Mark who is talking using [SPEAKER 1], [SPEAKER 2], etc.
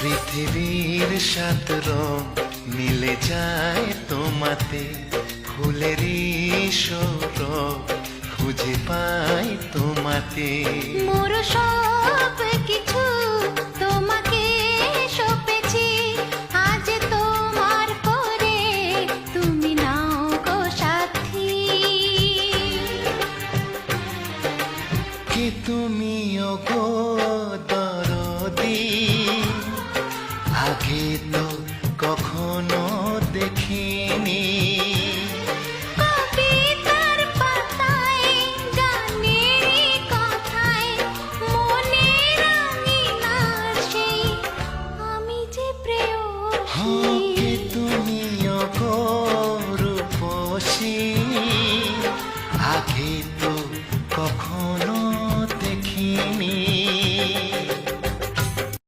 [SPEAKER 1] পৃথিবীর সাত রং মিলে যায় তোমাতে, ফুলেরই সৌরভ খুঁজে পাই তোমাতে।
[SPEAKER 2] মোর সব কিছু তোমাকে সঁপেছি, আজ তোমার করে তুমি নাও গো সাথী।
[SPEAKER 1] কে তুমি ওগো দরদি, আগে তো কখনো দেখিনি।